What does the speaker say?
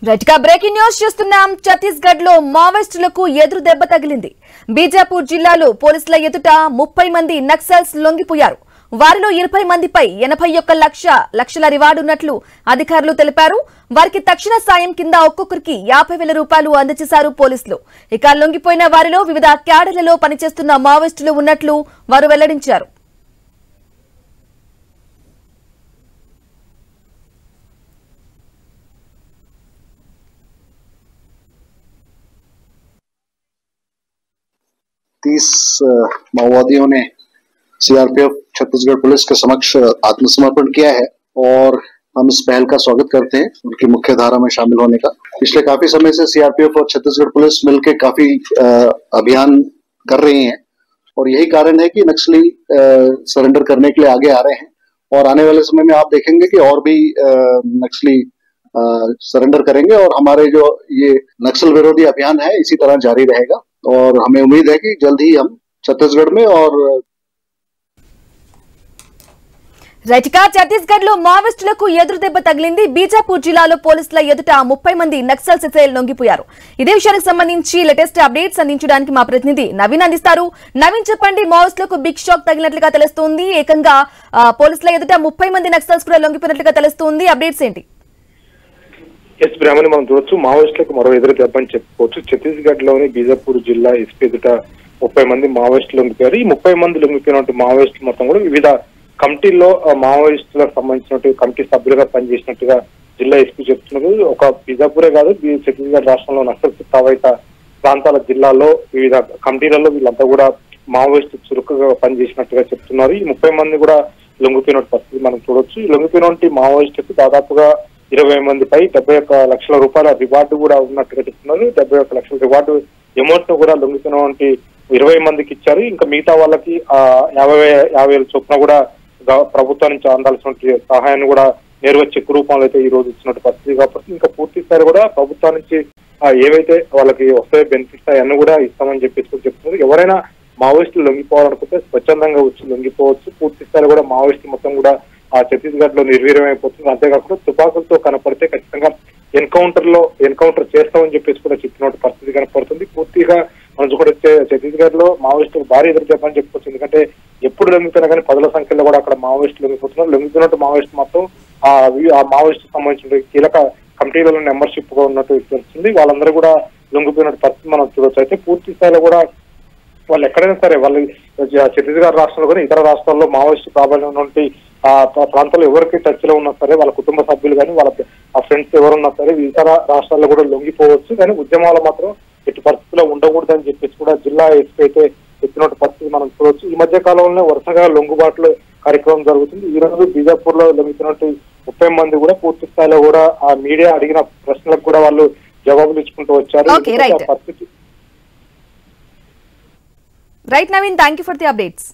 Right గా breaking news చూస్తున్నాం. ఛత్తీస్గఢ్ లో మావోయిస్టులకు ఎదురు దెబ్బ తగిలింది. బీజాపూర్ జిల్లాలో పోలీసుల ఎదుట 30 మంది నక్సల్స్ లొంగిపోయారు. వారిలో 20 మందిపై 81 లక్షల రివార్డు ఉన్నట్లు అధికారులు తెలిపారు. వారికి తక్షణ సాయం కింద ఒక్కొక్కరికి 50,000 రూపాయలు అందజేశారు పోలీసులు. ఇక లొంగిపోయిన వారిలో వివిధ క్యాడర్లలో పనిచేస్తున్న మావోయిస్టులు ఉన్నట్లు వారు వెల్లడించారు. माओवादियों ने सीआरपीएफ छत्तीसगढ़ पुलिस के समक्ष आत्मसमर्पण किया है और हम इस पहल का स्वागत करते हैं उनकी मुख्य धारा में शामिल होने का। पिछले काफी समय से सीआरपीएफ और छत्तीसगढ़ पुलिस मिलकर काफी अभियान कर रही हैं और यही कारण है कि नक्सली सरेंडर करने के लिए आगे आ रहे हैं और आने वाले समय में आप देखेंगे कि और भी नक्सली सरेंडर करेंगे और हमारे जो ये नक्सल विरोधी अभियान है इसी तरह जारी रहेगा और हमें उम्मीद है कि जल्द ही हम छत्तीसगढ़ में और రైట్గా ఛత్తీస్గఢ్ లో మావోయిస్టులకు ఎదురు దెబ్బ తగిలింది. బీజాపూర్ జిల్లాలో పోలీసుల ఎదుట 30 మంది నక్సల్స్ లొంగిపోయారు. ఇదే విషయానికి సంబంధించి లేటెస్ట్ అప్డేట్స్ అందించడానికి మా ప్రతినిధి నవీన్ అందిస్తారు. నవీన్ చెప్పండి, మావోయిస్టులకు బిగ్ షాక్ తగిలినట్లుగా తెలుస్తోంది. ఏకంగా పోలీసుల ఎదుట 30 మంది నక్సల్స్ కూడా లొంగిపోయినట్లుగా తెలుస్తోంది. అప్డేట్స్ ఏంటి? ఎస్ బ్రాహ్మణి, మనం చూడొచ్చు మావోయిస్టులకు మరో ఎదురు దెబ్బ అని చెప్పుకోవచ్చు. ఛత్తీస్గఢ్ లోని బీజాపూర్ జిల్లా ఎస్పీ ఎదుట 30 మంది మావోయిస్టులు లొంగిపోయారు. ఈ 30 మంది లొంగిపోయినటువంటి మావోయిస్టులు మొత్తం కూడా వివిధ కమిటీల్లో మావోయిస్టులకు సంబంధించినట్టు కమిటీ సభ్యులుగా పనిచేసినట్టుగా జిల్లా ఎస్పీ చెప్తున్నారు. ఒక బీజాపూరే కాదు, ఛత్తీస్గఢ్ రాష్ట్రంలో నక్సల్ ప్రభావిత ప్రాంతాల జిల్లాల్లో వివిధ కమిటీలలో వీళ్ళంతా కూడా మావోయిస్టు చురుకుగా పనిచేసినట్టుగా చెప్తున్నారు. ఈ 30 మంది కూడా లొంగిపోయిన పరిస్థితి మనం చూడొచ్చు. ఈ లొంగిపోయినటువంటి మావోయిస్టులకు దాదాపుగా 20 మందిపై 71 లక్షల రూపాయల రివార్డు కూడా ఉన్నట్టుగా చెప్తున్నారు. 71 లక్షల రివార్డు అమౌంట్ ను కూడా లొంగిపోయినటువంటి 20 మందికి ఇచ్చారు. ఇంకా మిగతా వాళ్ళకి 50,000 చొప్పున కూడా ప్రభుత్వం నుంచి అందాల్సిన సహాయాన్ని కూడా నేరుగా చెక్ రూపంలో అయితే ఈ రోజు ఇచ్చినట్టు పరిస్థితి. కాబట్టి ఇంకా పూర్తి స్థాయి కూడా ప్రభుత్వం నుంచి ఏవైతే వాళ్ళకి వస్తాయో బెనిఫిట్స్ అవన్నీ కూడా ఇస్తామని చెప్పేసి చెప్తున్నారు. ఎవరైనా మావోయిస్టులు లొంగిపోవాలనుకుంటే స్వచ్ఛందంగా వచ్చి లొంగిపోవచ్చు. పూర్తి స్థాయి కూడా మావోయిస్టు మొత్తం కూడా ఛత్తీస్గఢ్ లో నిర్వీర్యం అయిపోతుంది. అంతేకాకుండా తుపాకులతో కనపడితే ఖచ్చితంగా ఎన్కౌంటర్ చేస్తామని చెప్పేసి కూడా చెప్పినట్టు పరిస్థితి కనపడుతుంది. పూర్తిగా మనం కూడా ఛత్తీస్గఢ్ లో మావోయిస్టులు భారీ ఎదురు చెప్పని చెప్పుకోవచ్చు. ఎందుకంటే ఎప్పుడు లొంగిపోయినా కానీ 10ల సంఖ్యలో కూడా అక్కడ మావోయిస్టులు లొంగిపోతున్నారు. లొంగిపోయినట్టు మావోయిస్టు మొత్తం ఆ మావోయిస్టు సంబంధించిన కీలక కమిటీలలో మెంబర్షిప్ గా ఉన్నట్టు తెలుస్తుంది. వాళ్ళందరూ కూడా లొంగిపోయినట్టు పరిస్థితి మనం చూడొచ్చు. అయితే పూర్తి స్థాయిలో కూడా వాళ్ళు ఎక్కడైనా సరే వాళ్ళు ఛత్తీస్గఢ్ రాష్ట్రంలో కానీ ఇతర రాష్ట్రాల్లో మావోయిస్టు ప్రాబల్యం ఉన్నటువంటి ప్రాంతాల్లో ఎవరికి టచ్ లో ఉన్నా సరే వాళ్ళ కుటుంబ సభ్యులు కానీ వాళ్ళ ఫ్రెండ్స్ ఎవరున్నా సరే ఇతర రాష్ట్రాల్లో కూడా లొంగిపోవచ్చు. కానీ ఉద్యమాలు మాత్రం ఎట్టి పరిస్థితుల్లో ఉండకూడదని చెప్పేసి కూడా జిల్లా ఎస్పీ అయితే చెప్పినట్టు పరిస్థితి మనం చూడవచ్చు. ఈ మధ్య కాలంలో వరుసగా లొంగుబాట్లు కార్యక్రమం జరుగుతుంది. ఈ రోజు బీజాపూర్ లో లొంగిపోయినట్టు 30 మంది కూడా పూర్తి స్థాయిలో కూడా ఆ మీడియా అడిగిన ప్రశ్నలకు కూడా వాళ్ళు జవాబులు ఇచ్చుకుంటూ వచ్చారు. Right Naveen, thank you for the updates.